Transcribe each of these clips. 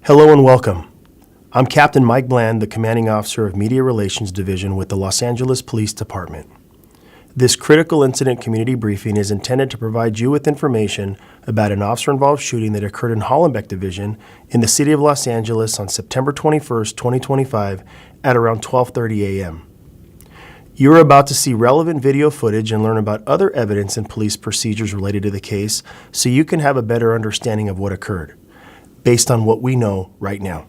Hello and welcome. I'm Captain Mike Bland, the Commanding Officer of Media Relations Division with the Los Angeles Police Department. This critical incident community briefing is intended to provide you with information about an officer-involved shooting that occurred in Hollenbeck Division in the city of Los Angeles on September 21st, 2025 at around 12:30 a.m. You are about to see relevant video footage and learn about other evidence and police procedures related to the case so you can have a better understanding of what occurred, based on what we know right now.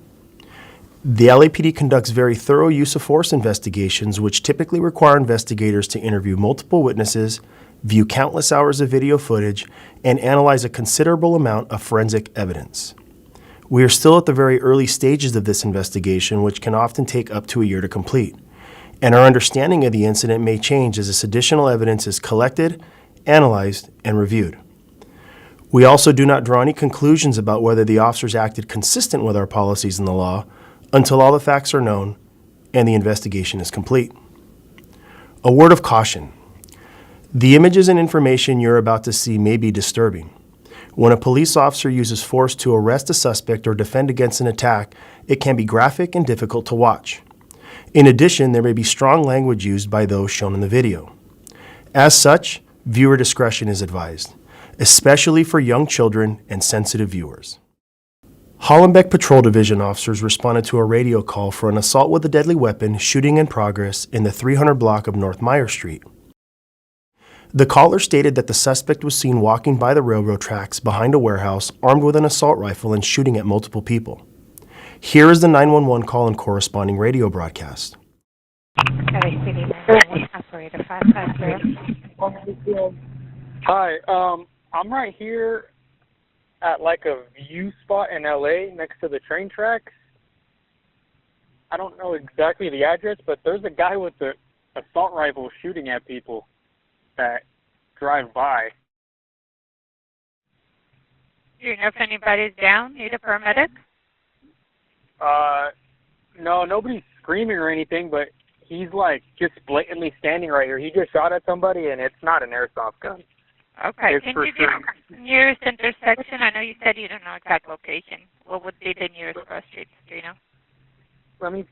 The LAPD conducts very thorough use of force investigations, which typically require investigators to interview multiple witnesses, view countless hours of video footage, and analyze a considerable amount of forensic evidence. We are still at the very early stages of this investigation, which can often take up to a year to complete. And our understanding of the incident may change as this additional evidence is collected, analyzed, and reviewed. We also do not draw any conclusions about whether the officers acted consistent with our policies and the law until all the facts are known and the investigation is complete. A word of caution. The images and information you're about to see may be disturbing. When a police officer uses force to arrest a suspect or defend against an attack, it can be graphic and difficult to watch. In addition, there may be strong language used by those shown in the video. As such, viewer discretion is advised, especially for young children and sensitive viewers. Hollenbeck Patrol Division officers responded to a radio call for an assault with a deadly weapon shooting in progress in the 300 block of North Meyer Street. The caller stated that the suspect was seen walking by the railroad tracks behind a warehouse armed with an assault rifle and shooting at multiple people. Here is the 911 call and corresponding radio broadcast. Operator 550. Hi, I'm right here at like a view spot in LA next to the train tracks. I don't know exactly the address, but there's a guy with the assault rifle shooting at people that drive by. Do you know if anybody's down? Need a paramedic? No, nobody's screaming or anything, but he's like just blatantly standing right here. He just shot at somebody, and it's not an airsoft gun. Okay. It's Can for you sure. give nearest intersection? I know you said you don't know exact location. What would be the nearest cross streets? Do you know? Let me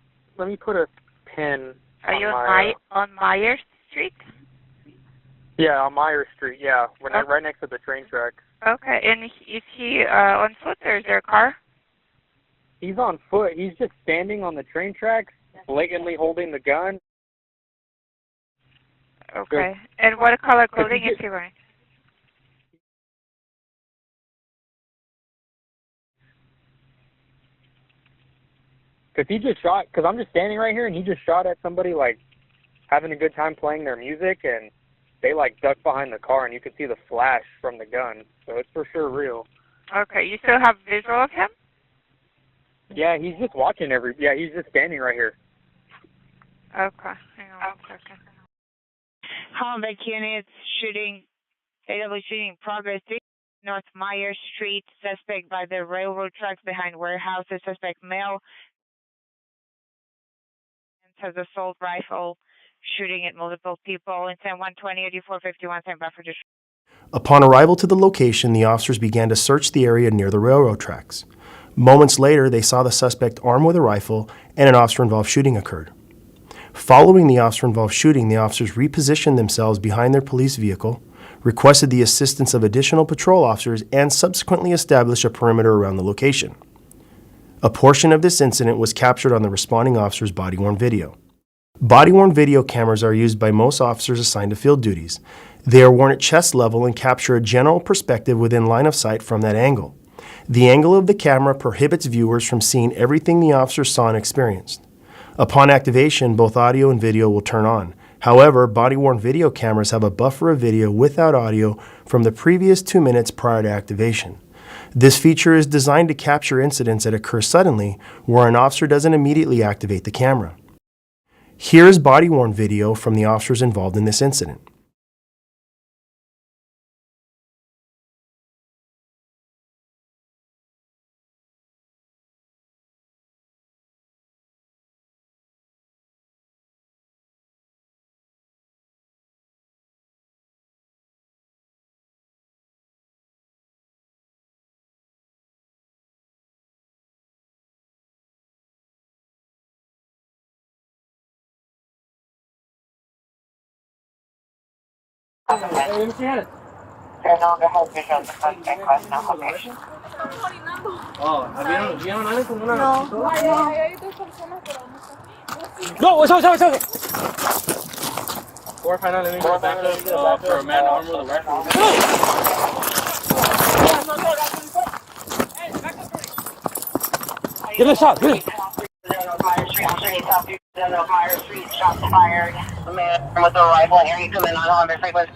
put a pin. Are you my, on Myers Street? Yeah, on Meyer Street. Yeah, we're Okay. right next to the train tracks. Okay. And is he on foot or is there a car? He's on foot. He's just standing on the train tracks, blatantly holding the gun. Okay. And what color clothing is he wearing? Because I'm just standing right here, and he just shot at somebody, like, having a good time playing their music, and they, like, ducked behind the car, and you could see the flash from the gun. So it's for sure real. Okay. You still have visual of him? Yeah, he's just watching he's just standing right here. Okay. Hang on 1 second. Hollenbeck units shooting, AW shooting progress, North Meyer Street, suspect by the railroad tracks behind warehouses, suspect male, has assault rifle, shooting at multiple people, intent 120, 8451, same buffer. Upon arrival to the location, the officers began to search the area near the railroad tracks. Moments later, they saw the suspect armed with a rifle and an officer-involved shooting occurred. Following the officer-involved shooting, the officers repositioned themselves behind their police vehicle, requested the assistance of additional patrol officers, and subsequently established a perimeter around the location. A portion of this incident was captured on the responding officer's body-worn video. Body-worn video cameras are used by most officers assigned to field duties. They are worn at chest level and capture a general perspective within line of sight from that angle. The angle of the camera prohibits viewers from seeing everything the officer saw and experienced. Upon activation, both audio and video will turn on. However, body-worn video cameras have a buffer of video without audio from the previous 2 minutes prior to activation. This feature is designed to capture incidents that occur suddenly where an officer doesn't immediately activate the camera. Here is body-worn video from the officers involved in this incident. They're no longer has vision of the suspect was not location. No, it's. Four final, let me get a backup for a man armed with a rifle. Get a shot, get it. Myers Street, shots fired. A man with a rifle and area coming on Honda frequency.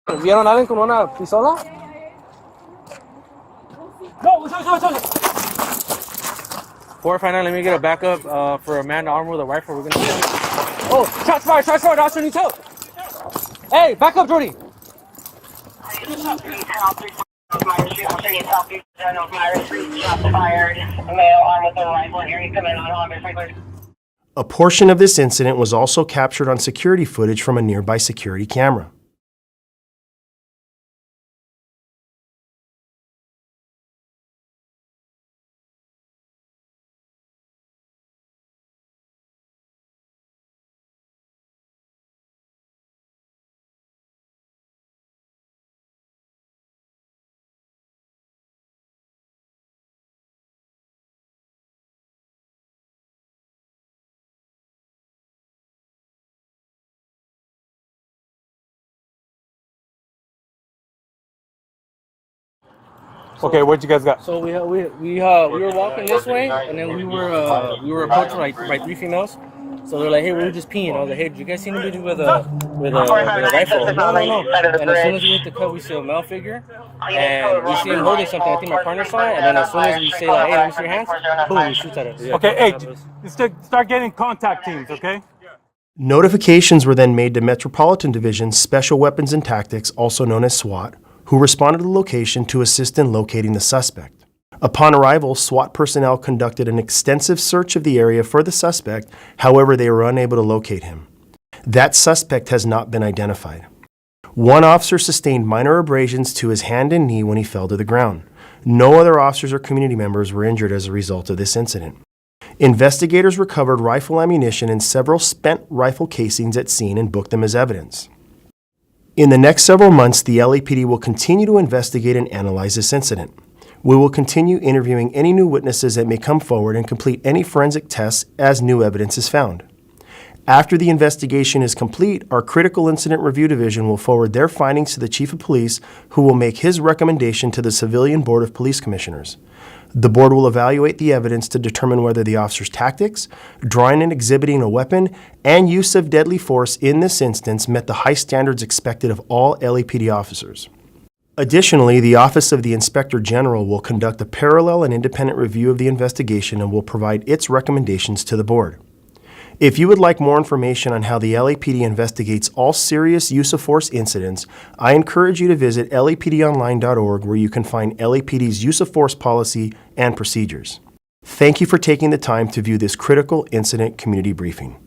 ¿Vieron a alguien con una pistola? No, it's. Four final, let me get a backup for a man armed with a rifle. We're gonna. Oh, shots fired, officer needs help. Hey, back up, Jordy. Myers Street, shots fired. A male armed with a rifle and area coming on Honda frequency. A portion of this incident was also captured on security footage from a nearby security camera. Okay, what you guys got? So we were walking this way, and then we were approached by three females. So they're like, "Hey, we were just peeing." I was like, "Hey, did you guys see anybody with a rifle?" No. And as soon as we hit the cut, we see a male figure, and we see him holding something. I think my partner saw it, and then as soon as we say like, "Hey, let me see your hands," boom, he shoots at us. Okay, hey, start getting contact teams, okay? Notifications were then made to Metropolitan Division Special Weapons and Tactics, also known as SWAT, who responded to the location to assist in locating the suspect. Upon arrival, SWAT personnel conducted an extensive search of the area for the suspect. However, they were unable to locate him. That suspect has not been identified. One officer sustained minor abrasions to his hand and knee when he fell to the ground. No other officers or community members were injured as a result of this incident. Investigators recovered rifle ammunition and several spent rifle casings at scene and booked them as evidence. In the next several months, the LAPD will continue to investigate and analyze this incident. We will continue interviewing any new witnesses that may come forward and complete any forensic tests as new evidence is found. After the investigation is complete, our Critical Incident Review Division will forward their findings to the Chief of Police, who will make his recommendation to the Civilian Board of Police Commissioners. The board will evaluate the evidence to determine whether the officer's tactics, drawing and exhibiting a weapon, and use of deadly force in this instance met the high standards expected of all LAPD officers. Additionally, the Office of the Inspector General will conduct a parallel and independent review of the investigation and will provide its recommendations to the board. If you would like more information on how the LAPD investigates all serious use of force incidents, I encourage you to visit lapdonline.org, where you can find LAPD's use of force policy and procedures. Thank you for taking the time to view this critical incident community briefing.